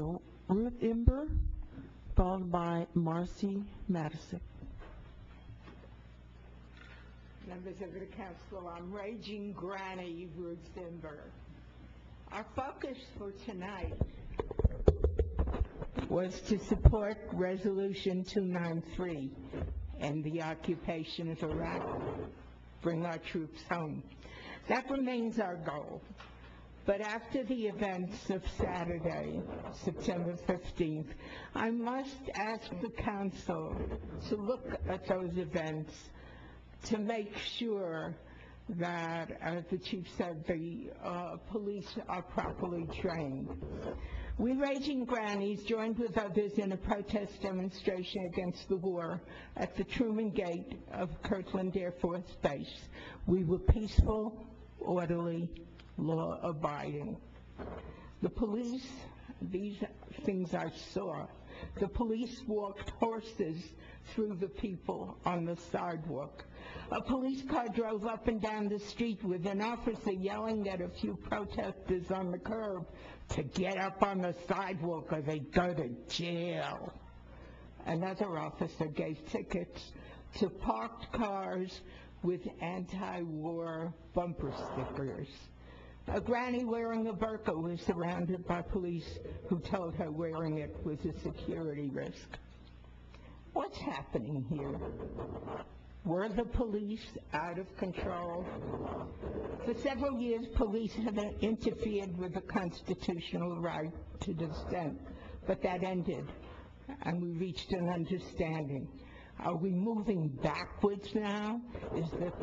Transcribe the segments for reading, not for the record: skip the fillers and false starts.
Ruth Imber, followed by Marcy Madison. Members of the council, I'm Raging Granny Ruth Imber. Our focus for tonight was to support Resolution 293 and the occupation of Iraq, bring our troops home. That remains our goal. But after the events of Saturday, September 15th, I must ask the council to look at those events to make sure that, as the chief said, the police are properly trained. We Raging Grannies joined with others in a protest demonstration against the war at the Truman Gate of Kirtland Air Force Base. We were peaceful, orderly, law-abiding. The police, these things I saw, the police walked horses through the people on the sidewalk. A police car drove up and down the street with an officer yelling at a few protesters on the curb to get up on the sidewalk or they go to jail. Another officer gave tickets to parked cars with anti-war bumper stickers. A granny wearing a burqa was surrounded by police who told her wearing it was a security risk. What's happening here? Were the police out of control? For several years, police have interfered with the constitutional right to dissent, but that ended, and we reached an understanding. Are we moving backwards now? Is that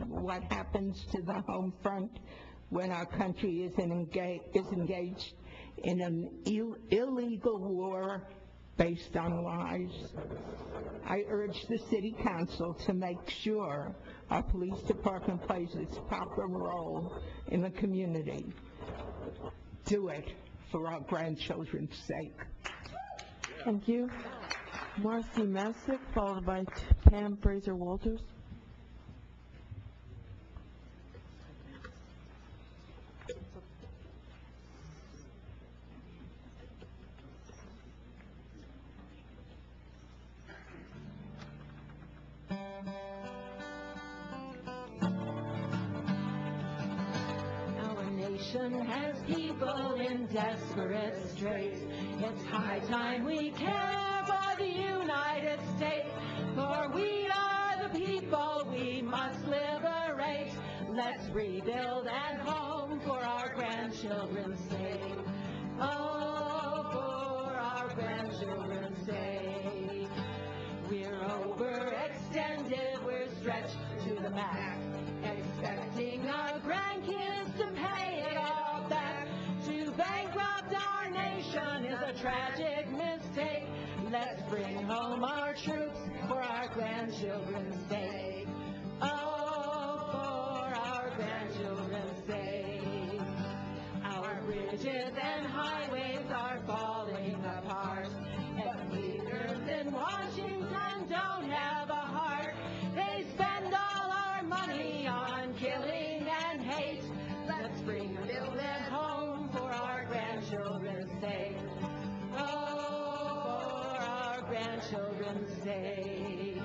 what happens to the home front when our country is engaged in an illegal war based on lies? I urge the City Council to make sure our police department plays its proper role in the community. Do it for our grandchildren's sake. Thank you. Marcy Messick, followed by Pam Fraser-Walters. Has people in desperate straits. It's high time we care for the United States, for we are the people we must liberate. Let's rebuild at home for our grandchildren's sake. Oh, for our grandchildren's sake. We're overextended, we're stretched to the max, expecting our grandkids to pay it all back. To bankrupt our nation is a tragic mistake. Let's bring home our troops for our grandchildren's sake. Oh, for our grandchildren's sake. Our bridges and highways are falling apart, and leaders in Washington don't have a heart. They spend all our money on killing and hate. Let's bring a bill at home for our grandchildren's sake. Oh, for our grandchildren's sake.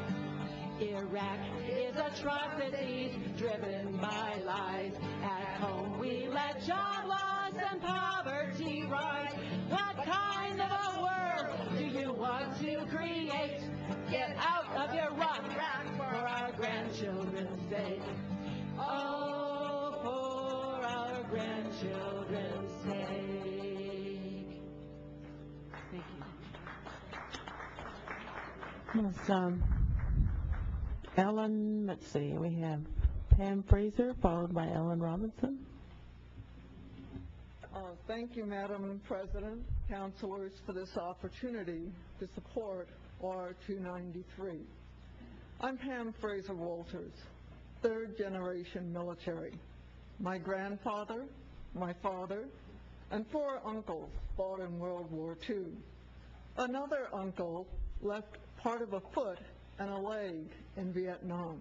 Iraq is atrocities driven by lies. At home we let job loss and poverty rise. What kind of a world do you want to create? Get out of your rut for our grandchildren's sake. Oh, for our grandchildren's sake. Thank you. Yes, Ellen, let's see, we have Pam Fraser, followed by Ellen Robinson. Thank you, Madam President, councilors, for this opportunity to support R293. I'm Pam Fraser-Walters, third-generation military. My grandfather, my father, and 4 uncles fought in World War II. Another uncle left part of a foot and a leg in Vietnam.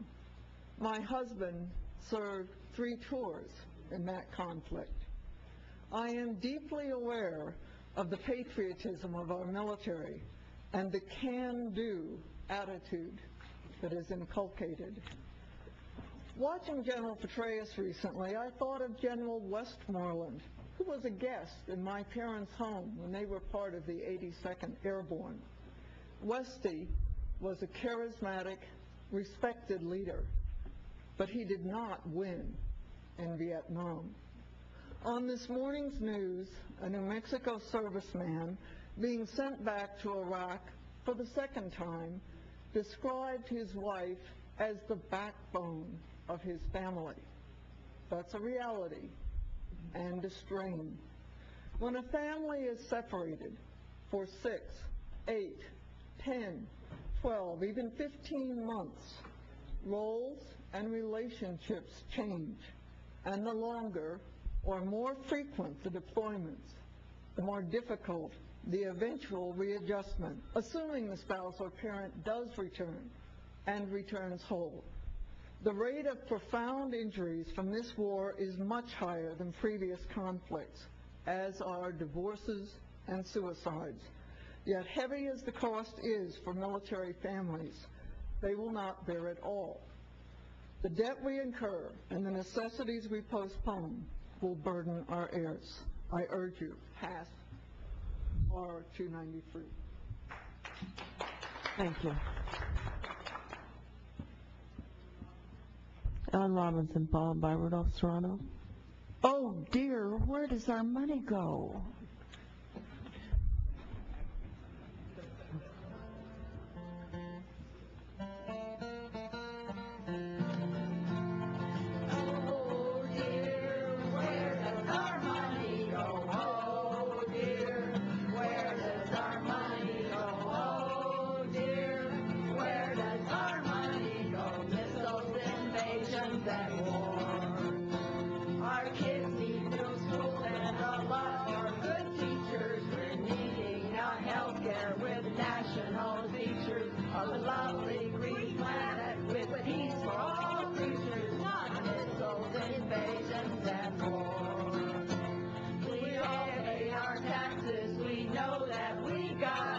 My husband served 3 tours in that conflict. I am deeply aware of the patriotism of our military and the can-do attitude that is inculcated. Watching General Petraeus recently, I thought of General Westmoreland, who was a guest in my parents' home when they were part of the 82nd Airborne. Westy was a charismatic, respected leader, but he did not win in Vietnam. On this morning's news, a New Mexico serviceman being sent back to Iraq for the second time described his wife as the backbone of his family. That's a reality and a strain. When a family is separated for 6, 8, 10, 12, even 15 months, roles and relationships change, and the longer or more frequent the deployments, the more difficult the eventual readjustment, assuming the spouse or parent does return and returns whole. The rate of profound injuries from this war is much higher than previous conflicts, as are divorces and suicides. Yet heavy as the cost is for military families, they will not bear it all. The debt we incur and the necessities we postpone will burden our heirs. I urge you, pass R-293. Thank you. Ellen Robinson, followed by Rudolph Serrano. Oh dear, where does our money go? We all pay our taxes, we know that we got